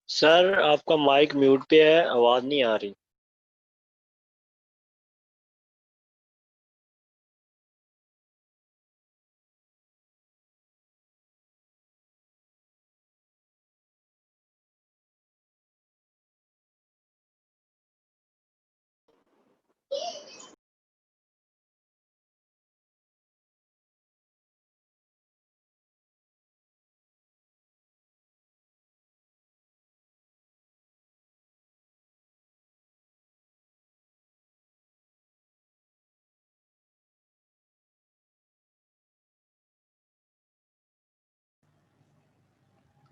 Sir आपका mic mute पे है, आवाज नहीं आ रही।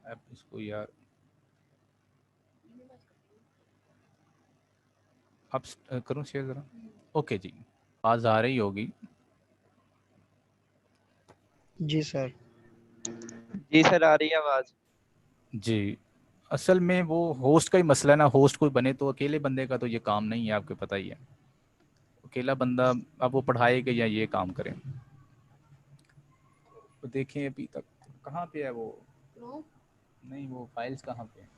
अब इसको यार अब करूं शेयर ज़रा। ओके जी, आवाज़ आ रही होगी। जी सर। जी सर, आ रही है आवाज़। जी, असल में वो होस्ट का ही मसला है ना, होस्ट कोई बने तो अकेले बंदे का तो ये काम नहीं है, आपको पता ही है। अकेला बंदा अब वो पढ़ाएगा या ये काम करे। तो देखें अभी तक कहाँ पे है वो, नहीं वो फाइल्स कहाँ पे हैं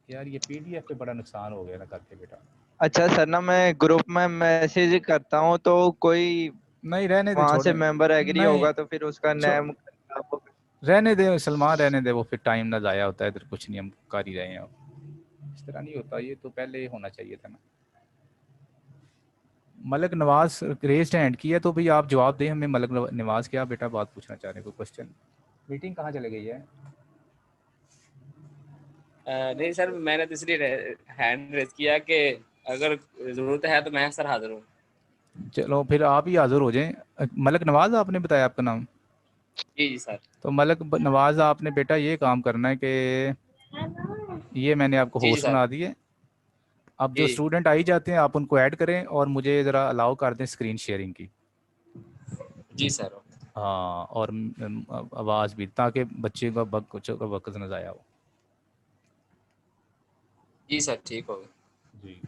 यार। ये पीडीएफ पे बड़ा नुकसान हो गया ना करके बेटा। अच्छा सर, ना मैं ग्रुप में मैसेज करता हूँ तो कोई नहीं रहने दे, वहां से छोड़े मेंबर एग्री नहीं होगा तो फिर उसका नेम रहने दे सलमान, रहने दे। वो फिर टाइम ना ज़ाया होता है, इधर कुछ नहीं, हम कर ही रहे हैं। अब इस तरह नहीं होता, ये तो पहले होना चाहिए था ना। मलक नवाज रेस्ड हैंड की है, तो भाई आप जवाब दें हमें। मलक नवाज क्या बेटा बात पूछना चाह रहे हैं, कोई क्वेश्चन? मीटिंग कहाँ चले गई है? नहीं सर, मैंने तो इसलिए हैंड रेज किया कि अगर जरूरत है तो मैं सर हाजिर हूँ। चलो फिर आप ही हाजिर हो जाएं। मलक नवाज आपने बताया आपका नाम? जी जी सर। तो मलक नवाज आपने बेटा ये काम करना है कि ये मैंने आपको जी जी होस्ट सर। बना दिए। अब जो जी स्टूडेंट आई जाते हैं आप उनको ऐड करें और मुझे ज़रा अलाउ कर दें स्क्रीन शेयरिंग की। जी सर। हाँ, और आवाज़ भी, ताकि बच्चे का बच्चों का वक्त न ज़ाया हो। जी सर, ठीक हो गया। जी,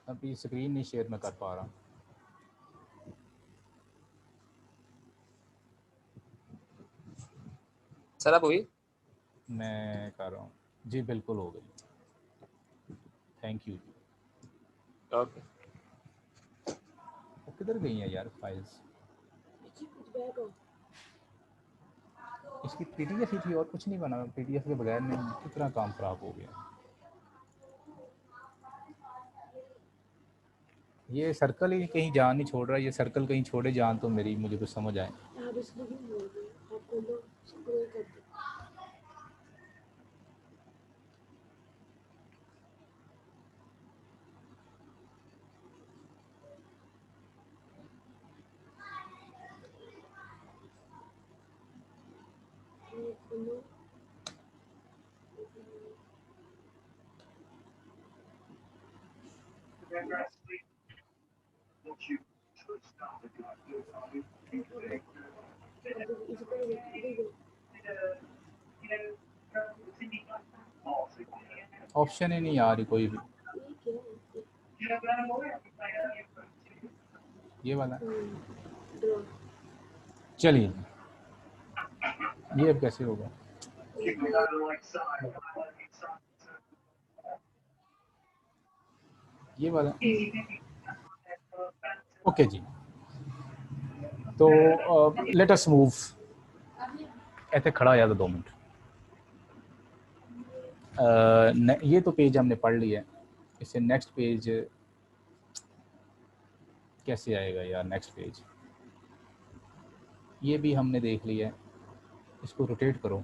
अभी स्क्रीन नहीं शेयर मैं कर पा रहा। सर अब हुई? मैं कर रहा हूँ जी, बिल्कुल हो गई। थैंक यू जी। ओके। वो किधर गई हैं यार फाइल्स? इसकी पीडीएफ ही थी और कुछ नहीं बना। पीडीएफ के बगैर में कितना काम ख़राब हो गया। ये सर्कल ही कहीं जान नहीं छोड़ रहा। ये सर्कल कहीं छोड़े जान तो मेरी, मुझे कुछ समझ आए। ऑप्शन ही नहीं आ रही कोई भी। ये वाला चलिए, ये अब कैसे होगा? ये वाला ओके जी। तो लेट अस मूव। ऐसे खड़ा हो जाता 2 मिनट। ये तो पेज हमने पढ़ लिया है, इससे नेक्स्ट पेज कैसे आएगा यार? नेक्स्ट पेज ये भी हमने देख लिया है, इसको रोटेट करो।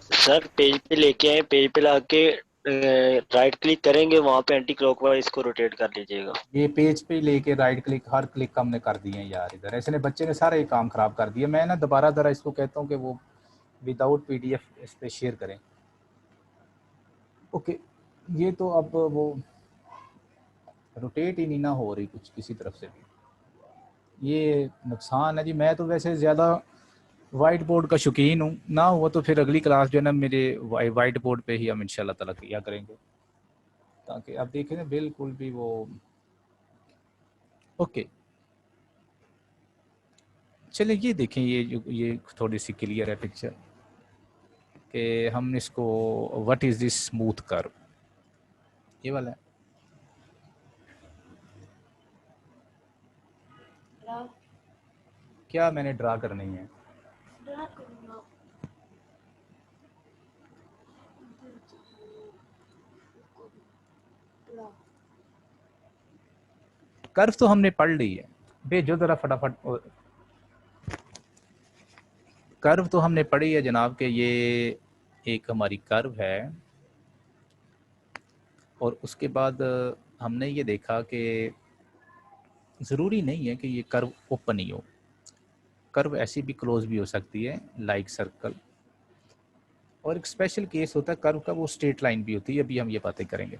सर पेज पे लेके आए, पेज पे लाके राइट क्लिक करेंगे, वहाँ पे एंटी क्लॉकवाइज इसको रोटेट कर लीजिएगा। ये पेज पे लेके राइट क्लिक, हर क्लिक हमने कर दिए हैं यार इधर। ऐसे ने बच्चे ने सारा ये काम खराब कर दिया। मैं ना दोबारा ज़रा इसको कहता हूँ कि वो विदाउट पीडीएफ इस पे शेयर करें। ओके, ये तो अब वो रोटेट ही नहीं ना हो रही कुछ किसी तरफ से भी, ये नुकसान है जी। मैं तो वैसे ज़्यादा वाइट बोर्ड का शौकीन हूँ, ना हुआ तो फिर अगली क्लास जो है ना मेरे वाइट बोर्ड पे ही हम इंशाल्लाह ताला किया करेंगे, ताकि आप देखें ना बिल्कुल भी वो ओके। चलिए ये देखें, ये थोड़ी सी क्लियर है पिक्चर कि हम इसको what is this smooth curve, ये वाला है। क्या मैंने ड्रा करनी है? कर्व तो हमने पढ़ ली है, भेजो ज़रा फटाफट। कर्व तो हमने पढ़ी है जनाब कि ये एक हमारी कर्व है, और उसके बाद हमने ये देखा कि ज़रूरी नहीं है कि ये कर्व ओपन ही हो, कर्व ऐसी भी क्लोज भी हो सकती है लाइक सर्कल, और एक स्पेशल केस होता है कर्व का, वो स्ट्रेट लाइन भी होती है। अभी हम ये बातें करेंगे।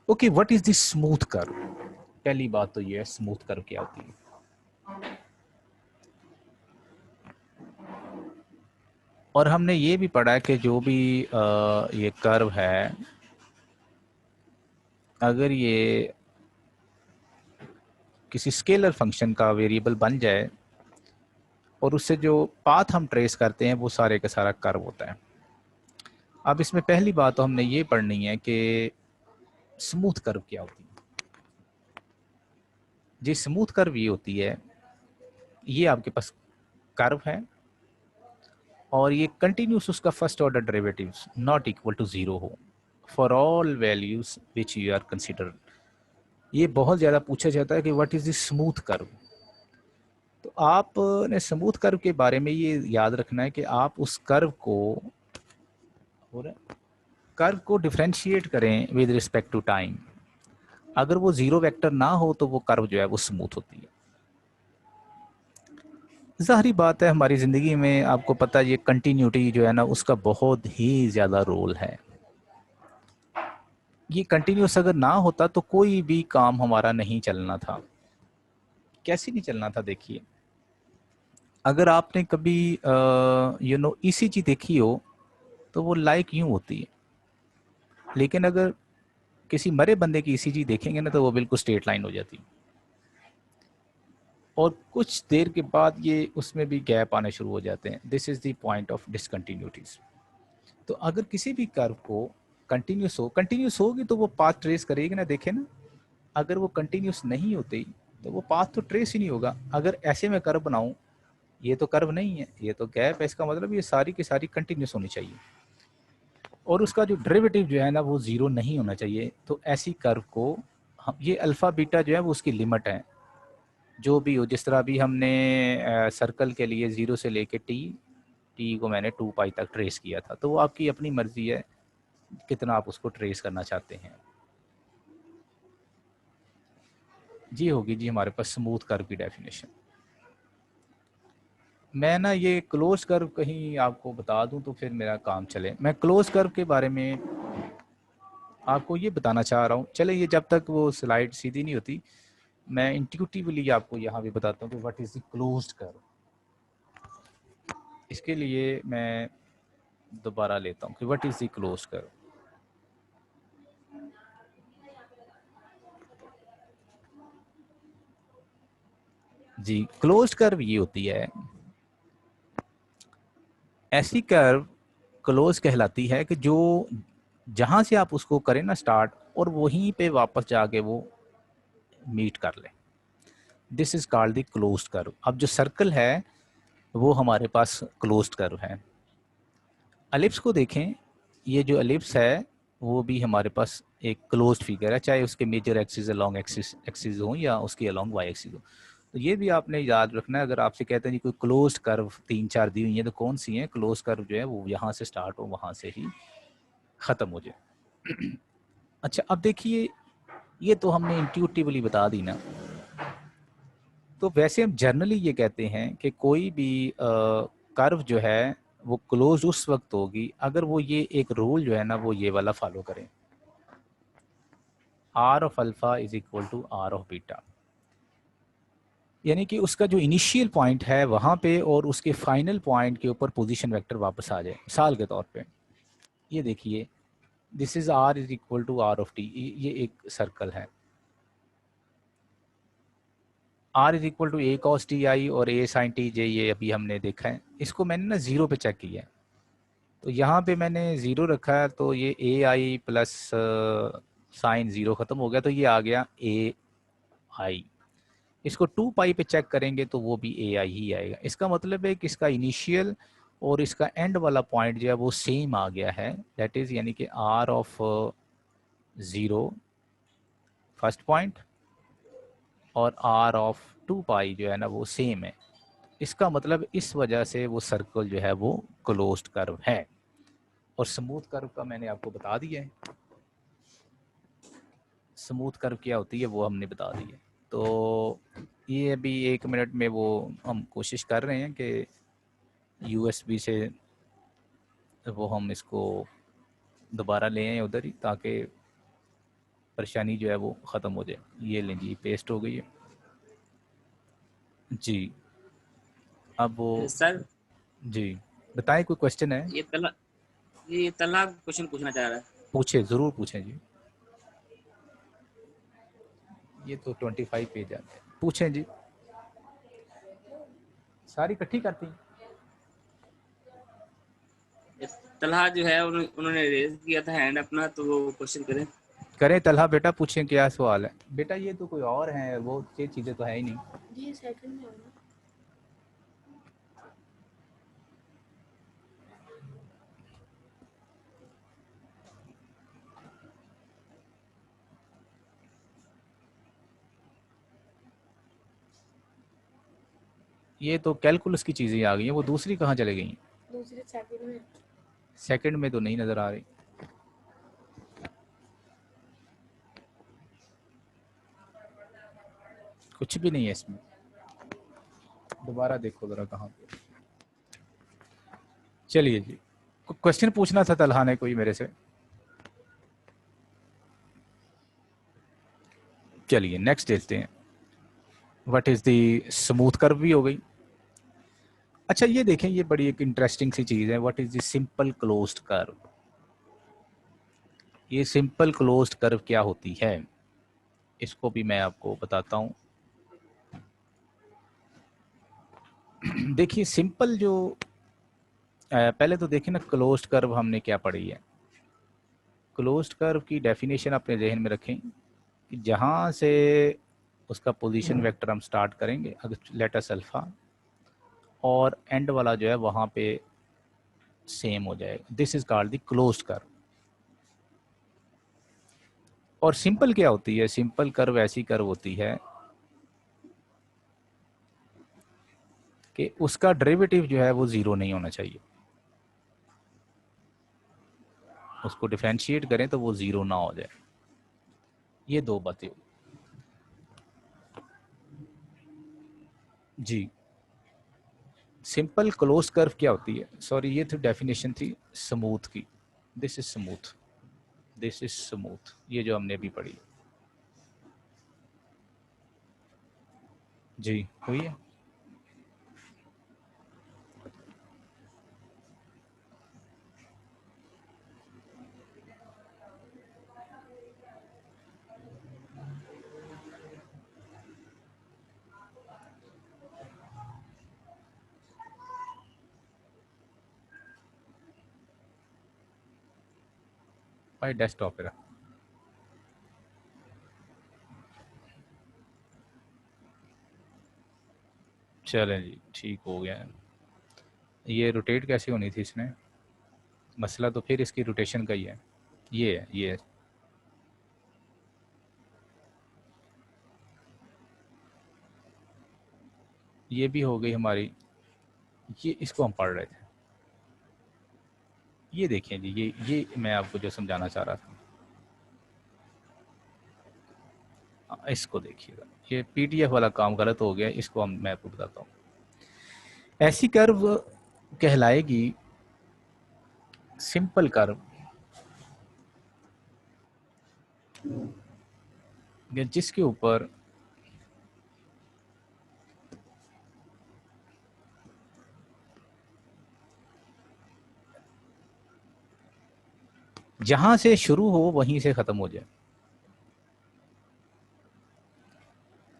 Okay, what is this smooth curve? पहली बात तो ये है स्मूथ कर्व क्या होती है। और हमने ये भी पढ़ा है कि जो भी ये कर्व है, अगर ये किसी स्केलर फंक्शन का वेरिएबल बन जाए और उससे जो पाथ हम ट्रेस करते हैं वो सारे का सारा कर्व होता है। अब इसमें पहली बात तो हमने ये पढ़नी है कि स्मूथ कर्व क्या होती है। जी स्मूथ कर्व ये होती है, ये आपके पास कर्व है और ये कंटिन्यूस उसका first order derivatives not equal to 0 हो for all values which you are consider. ये बहुत ज़्यादा पूछा जाता है कि what is this smooth curve. तो आपने स्मूथ कर्व के बारे में ये याद रखना है कि आप उस कर्व को डिफरेंशिएट करें विद रिस्पेक्ट टू टाइम। अगर वो 0 वेक्टर ना हो तो वो कर्व जो है वो स्मूथ होती है। ज़ाहिरी बात है हमारी ज़िंदगी में आपको पता है ये कंटिन्यूटी जो है ना उसका बहुत ही ज़्यादा रोल है। ये कंटिन्यूस अगर ना होता तो कोई भी काम हमारा नहीं चलना था। कैसे नहीं चलना था? देखिए, अगर आपने कभी ईसीजी देखी हो तो वो लाइक यूं होती है, लेकिन अगर किसी मरे बंदे की ईसीजी देखेंगे ना तो वो बिल्कुल स्ट्रेट लाइन हो जाती है, और कुछ देर के बाद ये उसमें भी गैप आने शुरू हो जाते हैं। This is the point of discontinuities. तो अगर किसी भी कर्व को कंटिन्यूस होगी तो वो पाथ ट्रेस करेगी ना, देखे ना। अगर वो कंटिन्यूस नहीं होती तो वो पाथ तो ट्रेस ही नहीं होगा। अगर ऐसे में कर्व बनाऊं, ये तो कर्व नहीं है, ये तो गैप है, इसका मतलब ये सारी की सारी कंटिन्यूस होनी चाहिए और उसका जो डेरिवेटिव जो है ना वो 0 नहीं होना चाहिए। तो ऐसी कर्व को हम ये अल्फ़ा बीटा जो है वो उसकी लिमिट है, जो भी हो। जिस तरह अभी हमने सर्कल के लिए 0 से लेके टी को मैंने 2 पाई तक ट्रेस किया था, तो वो आपकी अपनी मर्जी है कितना आप उसको ट्रेस करना चाहते हैं। जी होगी जी हमारे पास स्मूथ कर्व की डेफिनेशन। मैं ना ये क्लोज कर्व कहीं आपको बता दूं तो फिर मेरा काम चले। मैं क्लोज कर्व के बारे में आपको ये बताना चाह रहा हूँ। चले ये जब तक वो स्लाइड सीधी नहीं होती मैं इंट्यूटिवली आपको यहाँ भी बताता हूँ कि what is the closed curve. इसके लिए मैं दोबारा लेता हूँ कि what is the closed curve. जी क्लोज्ड कर्व ये होती है, ऐसी कर्व क्लोज कहलाती है कि जो जहां से आप उसको करें ना स्टार्ट और वहीं पे वापस जाके वो मीट कर ले, this is called the closed curve. अब जो सर्कल है वो हमारे पास क्लोज्ड कर्व है। एलिप्स को देखें, ये जो एलिप्स है वो भी हमारे पास एक क्लोज्ड फिगर है, चाहे उसके मेजर एक्सिस अलोंग एक्सिस हो या उसके अलोंग वाई एक्सिस हो। तो ये भी आपने याद रखना है। अगर आपसे कहते हैं जी कोई क्लोज्ड कर्व 3-4 दी हुई है तो कौन सी है? क्लोज कर्व जो है वो यहाँ से स्टार्ट हो वहाँ से ही ख़त्म हो जाए। अच्छा अब देखिए ये तो हमने इंट्यूटिवली बता दी ना। तो वैसे हम जनरली ये कहते हैं कि कोई भी कर्व जो है वो क्लोज उस वक्त होगी अगर वो ये एक रूल जो है ना वो ये वाला फॉलो करें, R of alpha is equal to R of beta. यानी कि उसका जो इनिशियल पॉइंट है वहाँ पे और उसके फाइनल पॉइंट के ऊपर पोजीशन वेक्टर वापस आ जाए। मिसाल के तौर पे ये देखिए this is R is equal to R of T, ये एक सर्कल है। R is equal to A cos T I और ए साइन टी जे, ये अभी हमने देखा है। इसको मैंने ना ज़ीरो पे चेक किया है तो यहाँ पे मैंने ज़ीरो रखा है तो ये ए आई प्लस साइन ज़ीरो ख़त्म हो गया तो ये आ गया ए आई। इसको 2 पाई पे चेक करेंगे तो वो भी ए आई ही आएगा। इसका मतलब है कि इसका इनिशियल और इसका एंड वाला पॉइंट जो है वो सेम आ गया है। दैट इज़ यानी कि R of zero first point और आर ऑफ 2 पाई जो है ना वो सेम है। इसका मतलब इस वजह से वो सर्कल जो है वो क्लोज्ड कर्व है। और स्मूथ कर्व का मैंने आपको बता दिया है, स्मूथ कर्व क्या होती है वो हमने बता दी है। तो ये अभी 1 मिनट में वो हम कोशिश कर रहे हैं कि यूएसबी से वो हम इसको दोबारा ले आए उधर ही ताकि परेशानी जो है वो ख़त्म हो जाए। ये लें जी पेस्ट हो गई है जी। अब वो सर जी बताएं कोई क्वेश्चन है? ये तला क्वेश्चन पूछना चाह रहा है। पूछे ज़रूर पूछें जी। ये तो 25 पेज आते हैं, पूछें जी। सारी इकट्ठी करती हैं। तलहा जो है उन्होंने रेज किया था हैंड अपना, तो वो क्वेश्चन करें। करें तलहा बेटा, पूछें क्या सवाल है बेटा। ये तो कोई और है, वो ये चीज़ें तो है ही नहीं। ये सेकंड में होगा। ये तो कैलकुलस की चीज़ें आ गई हैं, वो दूसरी कहाँ चले गई? दूसरे सेकंड में। सेकंड में तो नहीं नज़र आ रही। कुछ भी नहीं है इसमें, दोबारा देखो ज़रा कहाँ पे। चलिए जी क्वेश्चन पूछना था तलहा ने कोई मेरे से। चलिए नेक्स्ट देखते हैं। What is the smooth curve भी हो गई। अच्छा ये देखें, ये बड़ी एक इंटरेस्टिंग सी चीज़ है। What is the simple closed curve. ये सिंपल क्लोज्ड कर्व क्या होती है इसको भी मैं आपको बताता हूँ। देखिए सिंपल जो पहले तो देखिए ना क्लोज्ड कर्व हमने क्या पढ़ी है। क्लोज्ड कर्व की डेफिनेशन अपने जहन में रखें कि जहाँ से उसका पोजीशन वेक्टर हम स्टार्ट करेंगे अगर लेटस अल्फा और एंड वाला जो है वहाँ पे सेम हो जाएगा, this is called the closed curve. और सिंपल क्या होती है? सिंपल कर्व ऐसी कर्व होती है कि उसका डेरिवेटिव जो है वो ज़ीरो नहीं होना चाहिए। उसको डिफरेंशिएट करें तो वो ज़ीरो ना हो जाए। ये दो बातें। जी, सिंपल क्लोज कर्व क्या होती है? सॉरी, ये तो डेफिनेशन थी स्मूथ की। This is smooth, this is smooth, ये जो हमने अभी पढ़ी। जी हुई है। भाई डेस्कटॉप पे रख। चलें जी, ठीक हो गया है। ये रोटेट कैसे होनी थी इसमें? मसला तो फिर इसकी रोटेशन का ही है। ये है, ये है। ये भी हो गई हमारी। ये इसको हम पढ़ रहे थे। ये देखें जी, ये मैं आपको जो समझाना चाह रहा था, इसको देखिएगा। ये पीडीएफ वाला काम गलत हो गया, इसको मैं आपको बताता हूँ। ऐसी कर्व कहलाएगी सिंपल कर्व जिसके ऊपर जहां से शुरू हो वहीं से खत्म हो जाए।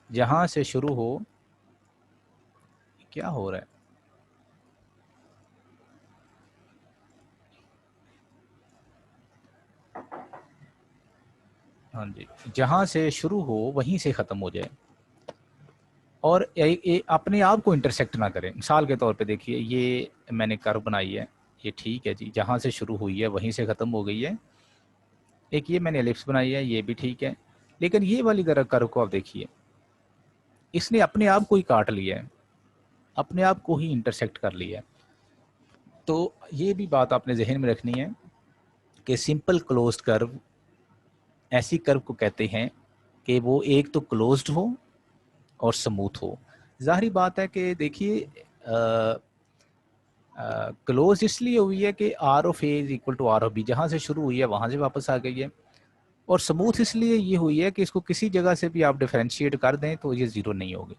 जहां से शुरू हो, क्या हो रहा है? हाँ जी, जहां से शुरू हो वहीं से खत्म हो जाए और अपने आप को इंटरसेक्ट ना करें। मिसाल के तौर पे देखिए, ये मैंने कर्व बनाई है, ये ठीक है जी, जहां से शुरू हुई है वहीं से खत्म हो गई है। एक ये मैंने एलिप्स बनाई है, ये भी ठीक है। लेकिन ये वाली कर्व को आप देखिए, इसने अपने आप को ही काट लिया है, अपने आप को ही इंटरसेक्ट कर लिया है। तो ये भी बात आपने जहन में रखनी है कि सिंपल क्लोज्ड कर्व ऐसी कर्व को कहते हैं कि वो एक तो क्लोज्ड हो और स्मूथ हो। ज़ाहिरी बात है कि देखिए, क्लोज इसलिए हुई है कि R of A is equal to R of B, जहाँ से शुरू हुई है वहाँ से वापस आ गई है। और स्मूथ इसलिए ये हुई है कि इसको किसी जगह से भी आप डिफरेंशिएट कर दें तो ये ज़ीरो नहीं होगी।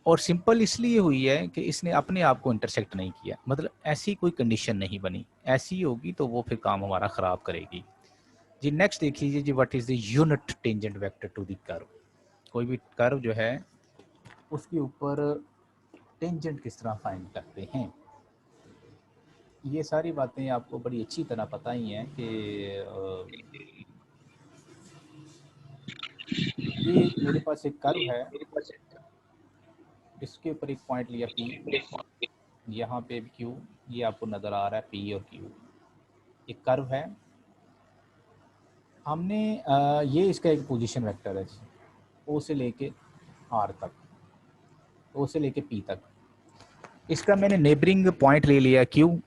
और सिंपल इसलिए हुई है कि इसने अपने आप को इंटरसेक्ट नहीं किया, मतलब ऐसी कोई कंडीशन नहीं बनी। ऐसी होगी तो वो फिर काम हमारा ख़राब करेगी जी। नेक्स्ट देख लीजिए जी, what is the unit tangent vector to the curve. कोई भी कर्व जो है उसके ऊपर टेंजेंट किस तरह फाइंड करते हैं, ये सारी बातें आपको बड़ी अच्छी तरह पता ही हैं कि ये मेरे पास एक कर्व है, इसके ऊपर एक पॉइंट लिया P, यहाँ पे Q, ये आपको नज़र आ रहा है P और Q, एक कर्व है। हमने ये इसका एक पोजीशन वेक्टर है O से लेके R तक, O से लेके P तक। इसका मैंने नेबरिंग पॉइंट ले लिया Q,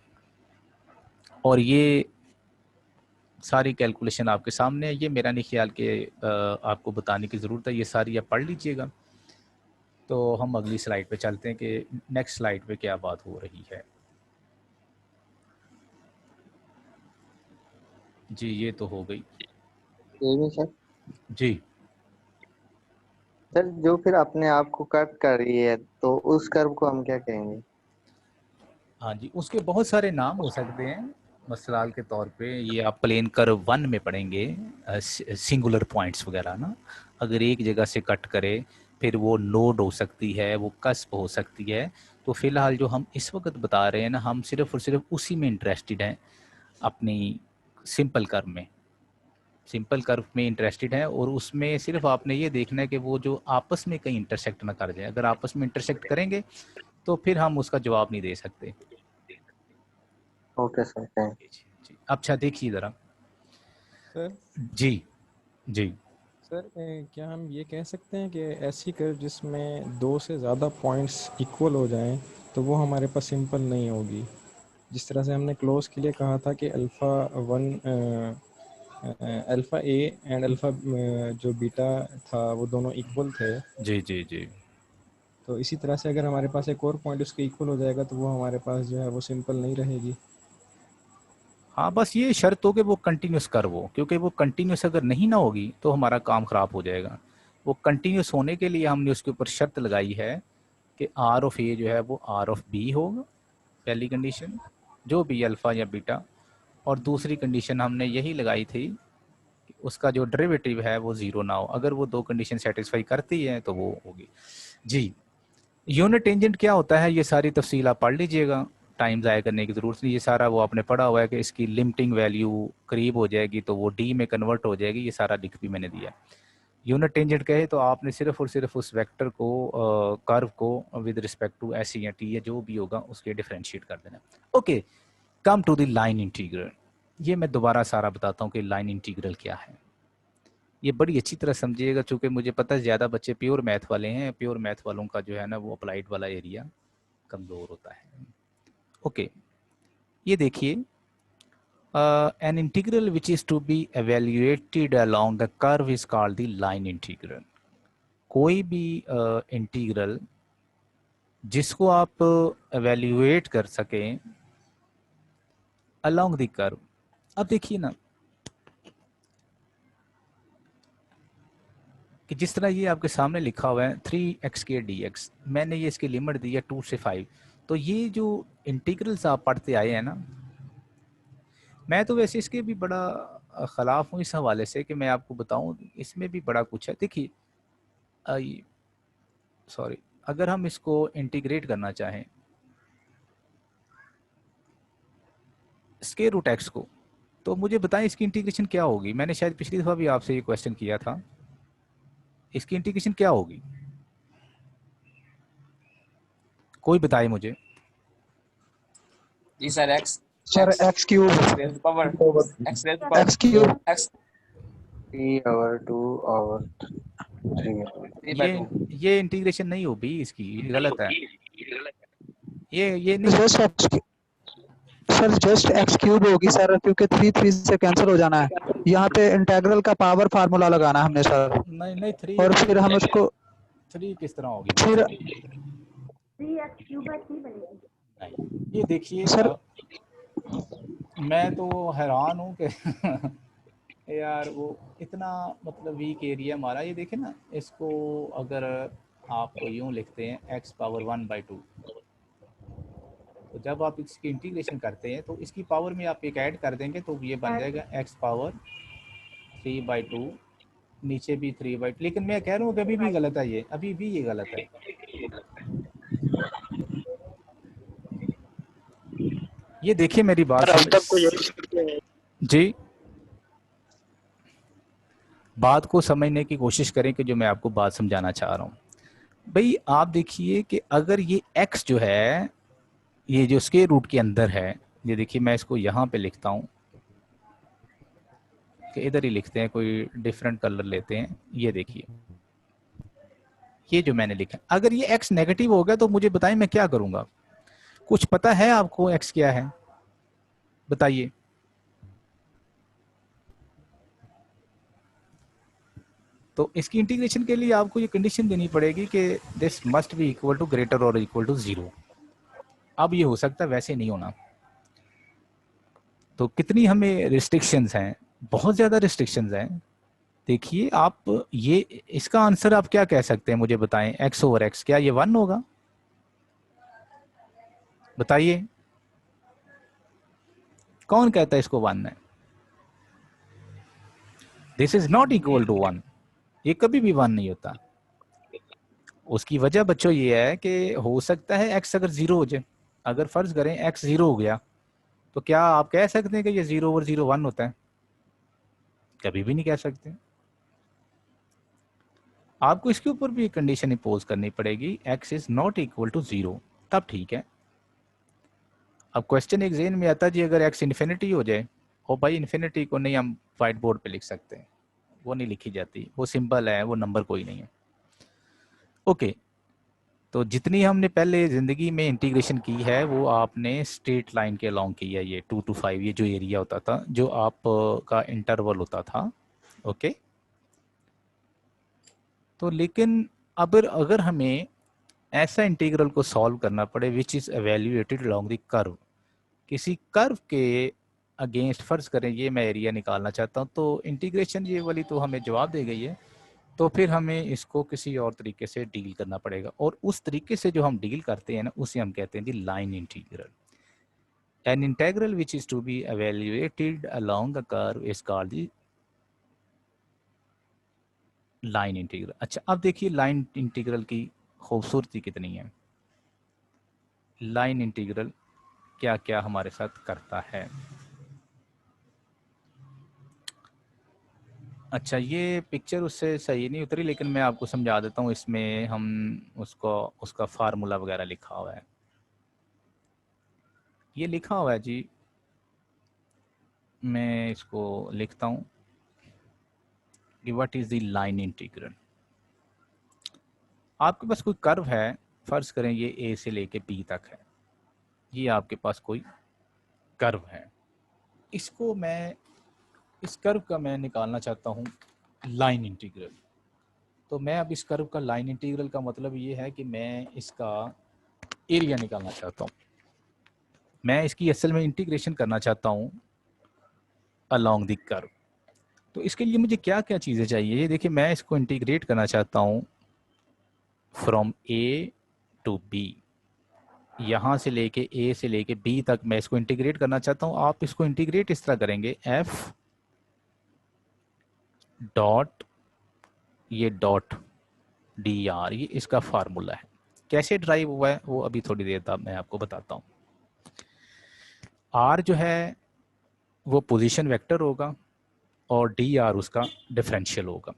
और ये सारी कैलकुलेशन आपके सामने है। ये मेरा नहीं ख्याल कि आपको बताने की ज़रूरत है, ये सारी आप पढ़ लीजिएगा। तो हम अगली स्लाइड पे चलते हैं कि नेक्स्ट स्लाइड पे क्या बात हो रही है। जी ये तो हो गई सर। जी। सर जो फिर अपने आप को कट कर रही है तो उस कर्व को हम क्या कहेंगे? हाँ जी, उसके बहुत सारे नाम हो सकते हैं। मसलाल के तौर पे ये आप प्लेन कर्व 1 में पढ़ेंगे, सिंगुलर पॉइंट्स वगैरह ना। अगर एक जगह से कट करे फिर वो नोड हो सकती है, वो कस्प हो सकती है। तो फिलहाल जो हम इस वक्त बता रहे हैं ना, हम सिर्फ और सिर्फ उसी में इंटरेस्टेड हैं, अपनी सिंपल कर्व में। सिंपल कर्व में इंटरेस्टेड है और उसमें सिर्फ आपने ये देखना है कि वो जो आपस में कहीं इंटरसेक्ट ना कर जाए। अगर आपस में इंटरसेक्ट करेंगे तो फिर हम उसका जवाब नहीं दे सकते। Okay sir, thank you. जी, अच्छा देखिए ज़रा। सर जी जी सर क्या हम ये कह सकते हैं कि ऐसी कर्व जिसमें दो से ज़्यादा पॉइंट्स इक्वल हो जाएं तो वो हमारे पास सिंपल नहीं होगी? जिस तरह से हमने क्लोज के लिए कहा था कि अल्फ़ा ए एंड अल्फ़ा जो बीटा था वो दोनों इक्वल थे। जी जी जी तो इसी तरह से अगर हमारे पास एक और पॉइंट उसके इक्वल हो जाएगा तो वो हमारे पास जो है वो सिंपल नहीं रहेगी। हाँ, बस ये शर्त हो कि वो कंटिन्यूस कर्व हो, क्योंकि वो कंटिन्यूस अगर नहीं ना होगी तो हमारा काम ख़राब हो जाएगा। वो कंटिन्यूस होने के लिए हमने उसके ऊपर शर्त लगाई है कि आर ऑफ ए जो है वो आर ऑफ बी होगा, पहली कंडीशन, जो भी अल्फ़ा या बीटा। और दूसरी कंडीशन हमने यही लगाई थी कि उसका जो डेरिवेटिव है वो ज़ीरो ना हो। अगर वो दो कंडीशन सेटिस्फाई करती है तो वो होगी। जी, यूनिट टेंजेंट क्या होता है, ये सारी तफसील आप पढ़ लीजिएगा, टाइम ज़ाया करने की ज़रूरत नहीं। ये सारा वो आपने पढ़ा हुआ है कि इसकी लिमिटिंग वैल्यू करीब हो जाएगी तो वो डी में कन्वर्ट हो जाएगी, ये सारा लिख भी मैंने दिया। यूनिट टेंजेंट कहे तो आपने सिर्फ और सिर्फ उस वेक्टर को कर्व को विद रिस्पेक्ट टू एस या टी या जो भी होगा उसके डिफरेंशिएट कर देना। Okay, come to the line integral. ये मैं दोबारा सारा बताता हूँ कि लाइन इंटीग्रल क्या है। ये बड़ी अच्छी तरह समझिएगा, चूँकि मुझे पता है ज़्यादा बच्चे प्योर मैथ वाले हैं, प्योर मैथ वालों का जो है ना वो अप्लाइड वाला एरिया कमज़ोर होता है। ओके, ये देखिए, an integral which is to be evaluated along a curve is called the line integral। कोई भी इंटीग्रल जिसको आप एवेल्यूएट कर सकें अलोंग द कर्व। अब देखिए ना कि जिस तरह ये आपके सामने लिखा हुआ है 3x के dx, मैंने ये इसकी लिमिट दी है 2 से 5। तो ये जो इंटीग्रल्स आप पढ़ते आए हैं ना, मैं तो वैसे इसके भी बड़ा ख़िलाफ़ हूँ इस हवाले से कि मैं आपको बताऊँ इसमें भी बड़ा कुछ है। देखिए, सॉरी, अगर हम इसको इंटीग्रेट करना चाहें स्क्वायर रूट एक्स को, तो मुझे बताएं इसकी इंटीग्रेशन क्या होगी। मैंने शायद पिछली दफ़ा भी आपसे ये क्वेश्चन किया था, इसकी इंटीग्रेशन क्या होगी, कोई बताए मुझे। जी sir, X sir X cube raise power X raise X power cube X 3/2 और 3/2। ये इंटीग्रेशन नहीं होगी इसकी, ये गलत है। ये नहीं, just x sir just x cube होगी सर, क्योंकि 3 से कैंसिल हो जाना है। यहाँ पे इंटीग्रल का पावर फार्मूला लगाना है हमने सर, नहीं 3 और फिर हम उसको 3 किस तरह होगी फिर 3x क्यूब है 3 बनेगी। नहीं। ये देखिए सर मैं तो हैरान हूँ कि यार वो इतना मतलब वीक एरिया हमारा। ये देखें ना, इसको अगर आप यूँ लिखते हैं x पावर 1/2, तो जब आप इसकी इंटीग्रेशन करते हैं तो इसकी पावर में आप एक ऐड कर देंगे तो ये बन जाएगा x पावर 3/2, नीचे भी 3/2। लेकिन मैं कह रहा हूँ कि अभी भी गलत है, ये अभी भी ये गलत है। ये देखिए मेरी बात अब तक को जी, बात को समझने की कोशिश करें कि जो मैं आपको बात समझाना चाह रहा हूँ। भाई आप देखिए कि अगर ये x जो है, ये जो स्क्वायर रूट के अंदर है, ये देखिए मैं इसको यहाँ पे लिखता हूँ कि इधर ही लिखते हैं, कोई डिफरेंट कलर लेते हैं। ये देखिए ये जो मैंने लिखा, अगर ये x नेगेटिव हो गया तो मुझे बताएं मैं क्या करूँगा। कुछ पता है आपको x क्या है, बताइए। तो इसकी इंटीग्रेशन के लिए आपको ये कंडीशन देनी पड़ेगी कि this must be equal to greater और इक्वल टू 0। अब ये हो सकता है, वैसे नहीं होना। तो कितनी हमें रिस्ट्रिक्शंस हैं, बहुत ज़्यादा रिस्ट्रिक्शंस हैं। देखिए आप ये इसका आंसर आप क्या कह सकते हैं, मुझे बताएं। x ओवर x, क्या ये 1 होगा, बताइए कौन कहता है इसको 1 है। This is not equal to 1, ये कभी भी 1 नहीं होता। उसकी वजह बच्चों ये है कि हो सकता है x अगर 0 हो जाए। अगर फर्ज करें x 0 हो गया तो क्या आप कह सकते हैं कि ये 0 ओवर 0 1 होता है? कभी भी नहीं कह सकते। आपको इसके ऊपर भी एक कंडीशन इंपोज करनी पड़ेगी, x is not equal to 0, तब ठीक है। अब क्वेश्चन एक ज़हन में आता है जी, अगर x इन्फिनिटी हो जाए, और भाई इन्फिनिटी को नहीं हम व्हाइट बोर्ड पे लिख सकते, वो नहीं लिखी जाती, वो सिंबल है, वो नंबर कोई नहीं है। ओके, तो जितनी हमने पहले ज़िंदगी में इंटीग्रेशन की है वो आपने स्ट्रेट लाइन के अलोंग की है। ये 2 to 5 ये जो एरिया होता था, जो आप का इंटरवल होता था। ओके, तो लेकिन अब अगर हमें ऐसा इंटीग्रल को सॉल्व करना पड़े which is evaluated along the curve. किसी कर्व के अगेंस्ट, फर्ज करें ये मैं एरिया निकालना चाहता हूँ, तो इंटीग्रेशन ये वाली तो हमें जवाब दे गई है, तो फिर हमें इसको किसी और तरीके से डील करना पड़ेगा, और उस तरीके से जो हम डील करते हैं ना उसे हम कहते हैं जी line integral. An integral which is to be evaluated along a curve is called the line integral. अच्छा, अब देखिए लाइन इंटीग्रल की खूबसूरती कितनी है। लाइन इंटीग्रल क्या क्या हमारे साथ करता है। अच्छा, ये पिक्चर उससे सही नहीं उतरी, लेकिन मैं आपको समझा देता हूँ। इसमें हम उसका फार्मूला वगैरह लिखा हुआ है। ये लिखा हुआ है जी, मैं इसको लिखता हूँ कि what is the line integral. आपके पास कोई कर्व है, फर्ज करें ये ए से लेके बी तक है, ये आपके पास कोई कर्व है। इसको मैं, इस कर्व का मैं निकालना चाहता हूँ लाइन इंटीग्रल। तो मैं अब इस कर्व का लाइन इंटीग्रल का मतलब ये है कि मैं इसका एरिया निकालना चाहता हूँ। मैं इसकी असल में इंटीग्रेशन करना चाहता हूँ अलोंग द कर्व। तो इसके लिए मुझे क्या क्या चीज़ें चाहिए, ये देखिए मैं इसको इंटीग्रेट करना चाहता हूँ फ्रॉम ए टू बी। यहाँ से लेके ए से लेके बी तक मैं इसको इंटीग्रेट करना चाहता हूँ। आप इसको इंटीग्रेट इस तरह करेंगे, एफ डॉट, ये डॉट डी आर, ये इसका फार्मूला है। कैसे ड्राइव हुआ है वो अभी थोड़ी देर बाद मैं आपको बताता हूँ। आर जो है वो पोजीशन वेक्टर होगा और डी आर उसका डिफरेंशियल होगा।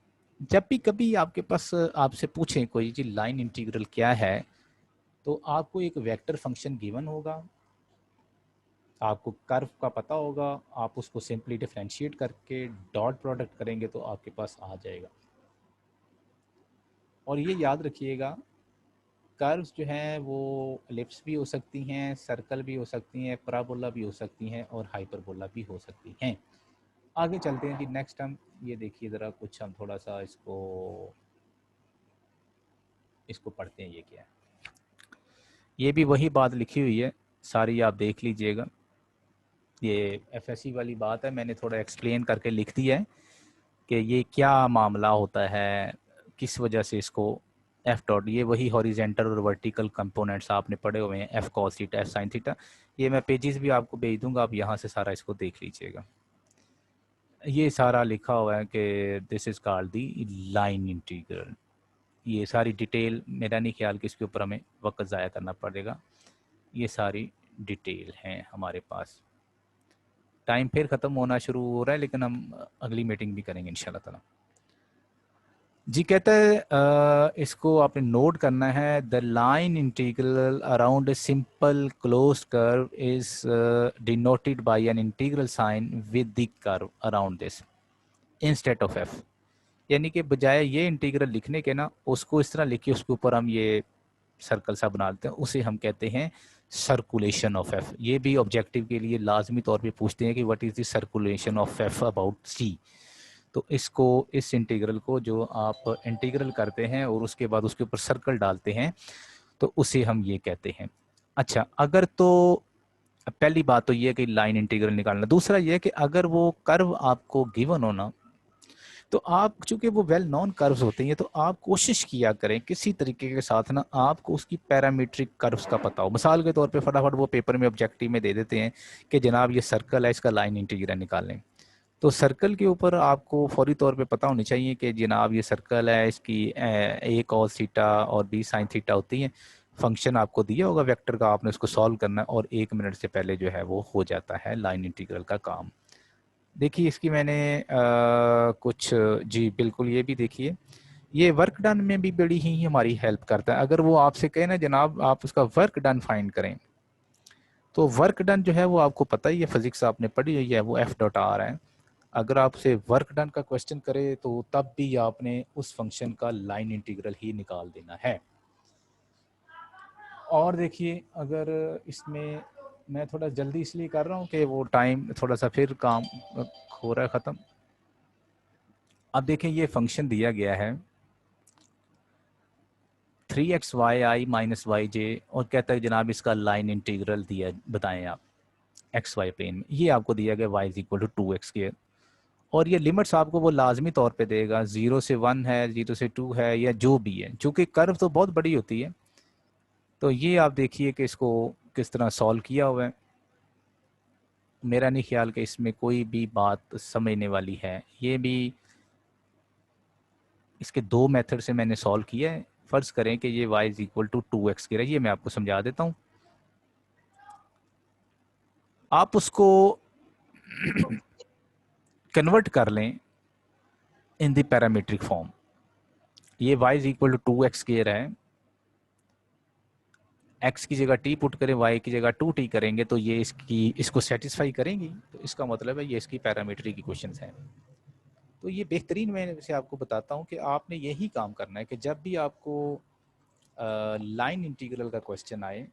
जब भी कभी आपके पास आपसे पूछें कोई जी लाइन इंटीग्रल क्या है, तो आपको एक वेक्टर फंक्शन गिवन होगा, आपको कर्व का पता होगा, आप उसको सिंपली डिफरेंशिएट करके डॉट प्रोडक्ट करेंगे तो आपके पास आ जाएगा। और ये याद रखिएगा, कर्व्स जो हैं वो एलिप्स भी हो सकती हैं, सर्कल भी हो सकती हैं, पैराबोला भी हो सकती हैं और हाइपरबोला भी हो सकती हैं। आगे चलते हैं जी, नेक्स्ट हम ये देखिए ज़रा कुछ हम थोड़ा सा इसको पढ़ते हैं। ये क्या है, ये भी वही बात लिखी हुई है सारी, आप देख लीजिएगा। ये एफएससी वाली बात है, मैंने थोड़ा एक्सप्लेन करके लिख दिया है कि ये क्या मामला होता है, किस वजह से इसको एफ डॉट, ये वही हॉरिजेंटल और वर्टिकल कंपोनेंट्स आपने पढ़े हुए हैं, F cos theta, F sine theta. ये मैं पेजेस भी आपको भेज दूंगा, आप यहाँ से सारा इसको देख लीजिएगा। ये सारा लिखा हुआ है कि this is called the line integral. ये सारी डिटेल, मेरा नहीं ख्याल कि इसके ऊपर हमें वक्त ज़ाया करना पड़ेगा, ये सारी डिटेल हैं हमारे पास। टाइम फिर ख़त्म होना शुरू हो रहा है, लेकिन हम अगली मीटिंग भी करेंगे इंशाल्लाह ताला। जी कहता है इसको आपने नोट करना है, the line integral around a simple closed curve is denoted by an integral sign with the curve around this instead of F. यानी कि बजाय ये इंटीग्रल लिखने के ना, उसको इस तरह लिखिए, उसके ऊपर हम ये सर्कल सा बना देते हैं, उसे हम कहते हैं सर्कुलेशन ऑफ एफ। ये भी ऑब्जेक्टिव के लिए लाजमी तौर पे पूछते हैं कि what is the circulation of F about C. तो इसको, इस इंटीग्रल को जो आप इंटीग्रल करते हैं और उसके बाद उसके ऊपर सर्कल डालते हैं, तो उसे हम ये कहते हैं। अच्छा, अगर तो पहली बात तो ये है कि लाइन इंटीग्रल निकालना। दूसरा ये है कि अगर वो कर्व आपको गिवन हो ना, तो आप, चूंकि वो वेल नॉन कर्व्स होते हैं, तो आप कोशिश किया करें किसी तरीके के साथ ना आपको उसकी पैरामीट्रिक कर्व्स का पता हो। मिसाल के तौर पे फटाफट वो पेपर में ऑब्जेक्टिव में दे देते हैं कि जनाब ये सर्कल है, इसका लाइन इंटीग्रल निकालें। तो सर्कल के ऊपर आपको फौरी तौर पे पता होनी चाहिए कि जनाब ये सर्कल है, इसकी ए कॉस थीटा और बी साइन थीटा होती है। फंक्शन आपको दिया होगा वेक्टर का, आपने उसको सॉल्व करना है और 1 मिनट से पहले जो है वो हो जाता है लाइन इंटीग्रल का काम। देखिए इसकी मैंने कुछ, जी बिल्कुल, ये भी देखिए, ये वर्क डन में भी बड़ी ही हमारी हेल्प करता है। अगर वो आपसे कहे ना जनाब आप उसका वर्क डन फाइंड करें, तो वर्क डन जो है वो आपको पता ही है, फिजिक्स आपने पढ़ी हुई है, वो एफ डॉट आर है। अगर आपसे वर्क डन का क्वेश्चन करे तो तब भी आपने उस फंक्शन का लाइन इंटीग्रल ही निकाल देना है। और देखिए अगर इसमें मैं थोड़ा जल्दी इसलिए कर रहा हूँ कि वो टाइम थोड़ा सा फिर काम हो रहा है ख़त्म। अब देखें ये फंक्शन दिया गया है 3xyi माइनस वाई जे, और कहता है जनाब इसका लाइन इंटीग्रल दिया, बताएं आप एक्स वाई प्लेन में। ये आपको दिया गया y is equal to 2x², और ये लिमिट्स आपको वो लाजमी तौर पे देगा, 0 से 1 है, 0 से 2 है, या जो भी है, चूँकि कर्व तो बहुत बड़ी होती है। तो ये आप देखिए कि इसको किस तरह सॉल्व किया हुआ है। मेरा नहीं ख्याल कि इसमें कोई भी बात समझने वाली है। ये भी इसके 2 मेथड से मैंने सॉल्व किया है। फ़र्ज़ करें कि ये y is equal to 2x² है, ये मैं आपको समझा देता हूँ। आप उसको कन्वर्ट कर लें इन द पैरामीट्रिक फॉर्म। ये y is equal to 2x² है, x की जगह t पुट करें, y की जगह 2t करेंगे, तो ये इसको सेटिस्फाई करेंगी। तो इसका मतलब है ये इसकी पैरामीट्रिक इक्वेशंस हैं। तो ये बेहतरीन, मैं से आपको बताता हूँ कि आपने यही काम करना है कि जब भी आपको लाइन इंटीग्रल का क्वेश्चन आए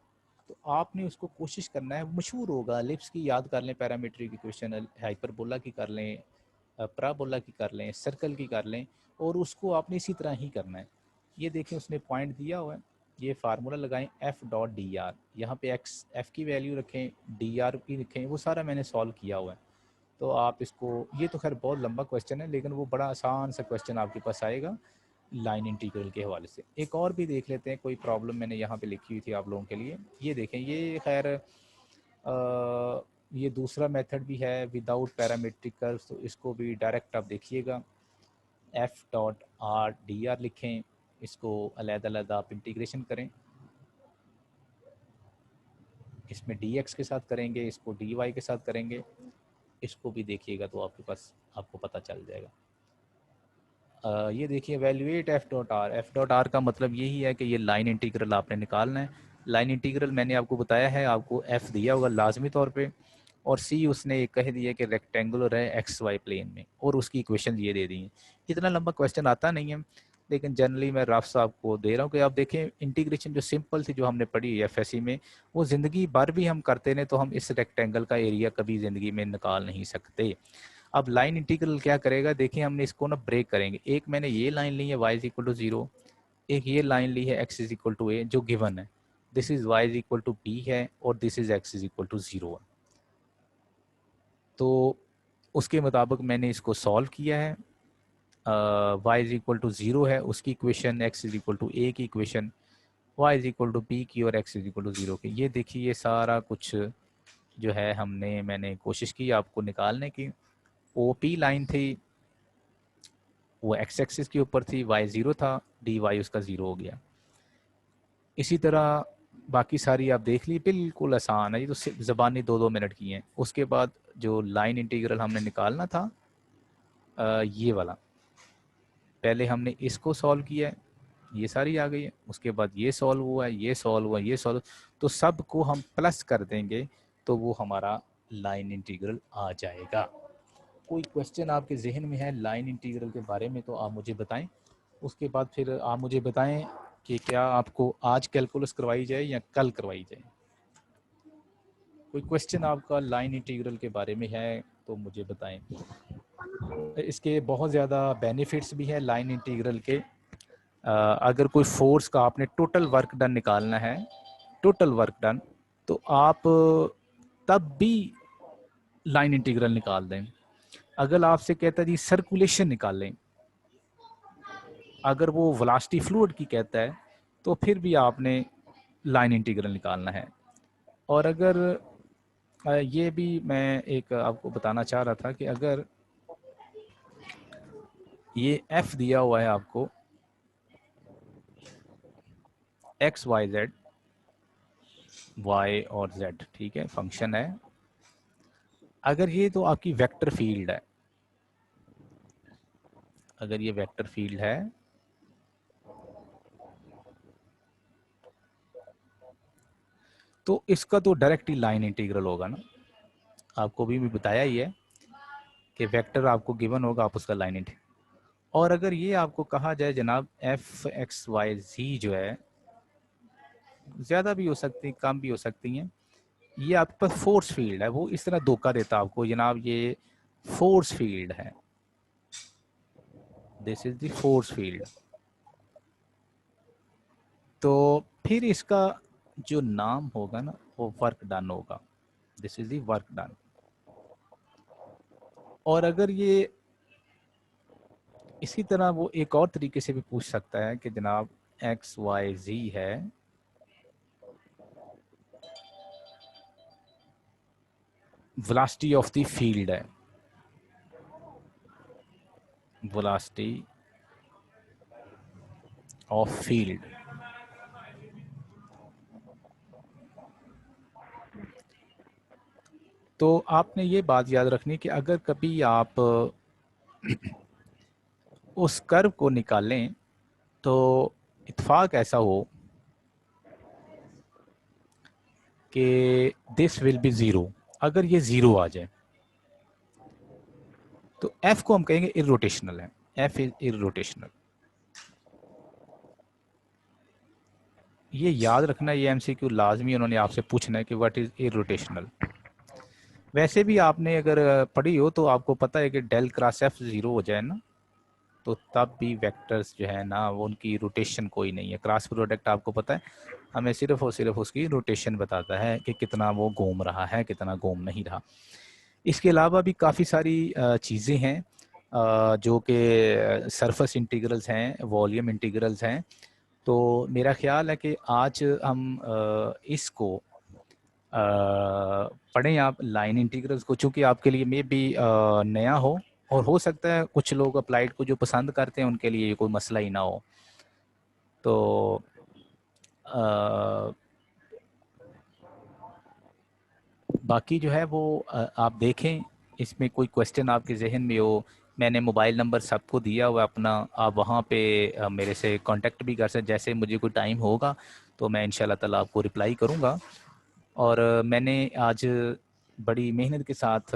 तो आपने उसको कोशिश करना है, मशहूर होगा, एलिप्स की याद कर लें, पैरामीट्रिक इक्वेशन, हाइपरबोला की कर लें, पैराबोला की कर लें, सर्कल की कर लें, और उसको आपने इसी तरह ही करना है। ये देखें उसने पॉइंट दिया हुआ है, ये फार्मूला लगाएं f.dr, यहाँ पे f की वैल्यू रखें, dr की रखें, वो सारा मैंने सॉल्व किया हुआ है। तो आप इसको, ये तो खैर बहुत लंबा क्वेश्चन है, लेकिन वो बड़ा आसान सा क्वेश्चन आपके पास आएगा लाइन इंटीग्रल के हवाले से। एक और भी देख लेते हैं, कोई प्रॉब्लम मैंने यहाँ पे लिखी हुई थी आप लोगों के लिए। ये देखें, ये खैर ये दूसरा मेथड भी है विदाउट पैरामीट्रिक कर्व, तो इसको भी डायरेक्ट आप देखिएगा, f.r.dr लिखें, इसको अलग-अलग आप इंटीग्रेशन करें, इसमें dx के साथ करेंगे, इसको dy के साथ करेंगे, इसको भी देखिएगा तो आपके पास आपको पता चल जाएगा। ये देखिए वैल्यूएट f.r का मतलब यही है कि ये लाइन इंटीग्रल आपने निकालना है। लाइन इंटीग्रल मैंने आपको बताया है, आपको f दिया होगा लाजमी तौर पे, और c उसने कह दिया कि रेक्टेंगुलर है एक्स वाई प्लेन में, और उसकी इक्वेशन ये दे दी है। इतना लंबा क्वेश्चन आता नहीं है, लेकिन जनरली मैं रफ सा आपको दे रहा हूँ कि आप देखें इंटीग्रेशन जो सिंपल थी जो हमने पढ़ी है FSC में, वो ज़िंदगी भर भी हम करते रहे तो हम इस रेक्टेंगल का एरिया कभी ज़िंदगी में निकाल नहीं सकते। अब लाइन इंटीग्रल क्या करेगा, देखिए हमने इसको ना ब्रेक करेंगे। एक मैंने ये लाइन ली है y इज इक्वल टू 0, एक ये लाइन ली है x is equal to a जो गिवन है, this is y is equal to b है, और this is x is equal to 0 है। तो उसके मुताबिक मैंने इसको सॉल्व किया है। y इज इक्वल टू 0 है उसकी equation, x is equal to a की equation, y is equal to b की, और x इज इक्वल टू 0 की। ये देखिए ये सारा कुछ जो है मैंने कोशिश की आपको निकालने की। OP लाइन थी वो x एक्सिस के ऊपर थी, y 0 था, dy उसका 0 हो गया। इसी तरह बाकी सारी आप देख ली, बिल्कुल आसान है, ये तो ज़बानी 2-2 मिनट की हैं। उसके बाद जो लाइन इंटीग्रल हमने निकालना था ये वाला, पहले हमने इसको सॉल्व किया है, ये सारी आ गई है, उसके बाद ये सॉल्व हुआ है, ये सॉल्व हुआ, ये सॉल्व, तो सब को हम प्लस कर देंगे तो वो हमारा लाइन इंटीग्रल आ जाएगा। कोई क्वेश्चन आपके जहन में है लाइन इंटीग्रल के बारे में तो आप मुझे बताएं। उसके बाद फिर आप मुझे बताएं कि क्या आपको आज कैलकुलस करवाई जाए या कल करवाई जाए। कोई क्वेश्चन आपका लाइन इंटीग्रल के बारे में है तो मुझे बताएं। इसके बहुत ज़्यादा बेनिफिट्स भी हैं लाइन इंटीग्रल के। अगर कोई फोर्स का आपने टोटल वर्क डन निकालना है, टोटल वर्क डन, तो आप तब भी लाइन इंटीग्रल निकाल दें। अगर आपसे कहता है जी सर्कुलेशन निकालें, अगर वो वेलोसिटी फ्लूइड की कहता है तो फिर भी आपने लाइन इंटीग्रल निकालना है। और अगर ये भी मैं एक आपको बताना चाह रहा था कि अगर ये f दिया हुआ है आपको x y z, y और z, ठीक है, फंक्शन है। अगर ये तो आपकी वेक्टर फील्ड है, अगर ये वेक्टर फील्ड है तो इसका तो डायरेक्ट ही लाइन इंटीग्रल होगा ना। आपको भी बताया ही है कि वेक्टर आपको गिवन होगा, आप उसका लाइन इंटीग्रल। और अगर ये आपको कहा जाए जनाब एफ एक्स वाई जी जो है, ज़्यादा भी हो सकती कम भी हो सकती हैं, ये आपके पास फोर्स फील्ड है, वो इस तरह धोखा देता आपको जनाब ये फोर्स फील्ड है, this is the force field. तो फिर इसका जो नाम होगा ना वो वर्क डन होगा, this is the work done. और अगर ये इसी तरह वो एक और तरीके से भी पूछ सकता है कि जनाब XYZ है, वेलोसिटी ऑफ द फील्ड है, वेलोसिटी ऑफ फील्ड। तो आपने ये बात याद रखनी कि अगर कभी आप उस कर्व को निकालें तो इत्फाक ऐसा हो कि दिस विल बी ज़ीरो, अगर ये ज़ीरो आ जाए तो F को हम कहेंगे इररोटेशनल है, F इज इररोटेशनल। ये याद रखना, ये MCQ लाजमी उन्होंने आपसे पूछना है कि व्हाट इज इररोटेशनल। वैसे भी आपने अगर पढ़ी हो तो आपको पता है कि डेल क्रॉस F ज़ीरो हो जाए ना तो तब भी वेक्टर्स जो है ना वो उनकी रोटेशन कोई नहीं है। क्रॉस प्रोडक्ट आपको पता है हमें सिर्फ और सिर्फ उसकी रोटेशन बताता है कि कितना वो घूम रहा है कितना घूम नहीं रहा। इसके अलावा भी काफ़ी सारी चीज़ें हैं जो कि सरफेस इंटीग्रल्स हैं, वॉल्यूम इंटीग्रल्स हैं। तो मेरा ख्याल है कि आज हम इसको पढ़ें आप लाइन इंटीग्रल्स को, चूँकि आपके लिए मे भी नया हो और हो सकता है कुछ लोग अप्लाइड को जो पसंद करते हैं उनके लिए कोई मसला ही ना हो। तो बाकी जो है वो आप देखें, इसमें कोई क्वेश्चन आपके जहन में हो, मैंने मोबाइल नंबर सबको दिया हुआ अपना, आप वहाँ पे मेरे से कांटेक्ट भी कर सकते। जैसे मुझे कोई टाइम होगा तो मैं इंशाल्लाह ताला आपको रिप्लाई करूँगा। और मैंने आज बड़ी मेहनत के साथ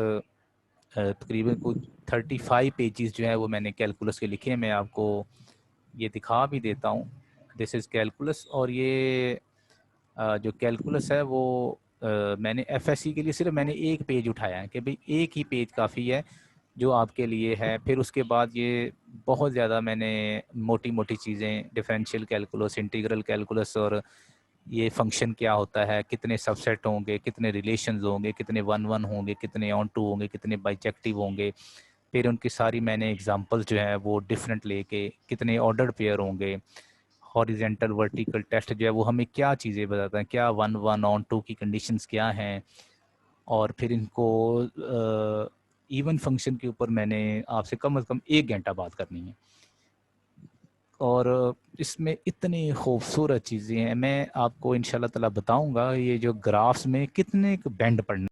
तकरीबन कुछ 35 पेजेस जो है वो मैंने कैलकुलस के लिखे हैं। मैं आपको ये दिखा भी देता हूँ, दिस इज़ कैलकुलस। और ये जो कैलकुलस है वो मैंने FSC के लिए सिर्फ मैंने एक पेज उठाया है कि भाई एक ही पेज काफ़ी है जो आपके लिए है। फिर उसके बाद ये बहुत ज़्यादा मैंने मोटी मोटी चीज़ें, डिफरेंशियल कैलकुलस, इंटीग्रल कैलकुलस, और ये फंक्शन क्या होता है, कितने सबसेट होंगे, कितने रिलेशंस होंगे, कितने 1-1 होंगे, कितने ऑन-टू होंगे, कितने बाइजेक्टिव होंगे, फिर उनकी सारी मैंने एग्जांपल्स जो है वो डिफरेंट लेके, कितने ऑर्डर्ड पेयर होंगे, हॉरिजेंटल वर्टिकल टेस्ट जो है वो हमें क्या चीज़ें बताता है, क्या 1-1 ऑन-टू की कंडीशंस क्या हैं। और फिर इनको इवन फंक्शन के ऊपर मैंने आपसे कम से कम 1 घंटा बात करनी है। और इसमें इतनी खूबसूरत चीज़ें हैं, मैं आपको इंशाल्लाह ताला बताऊंगा ये जो ग्राफ्स में कितने बेंड पड़ने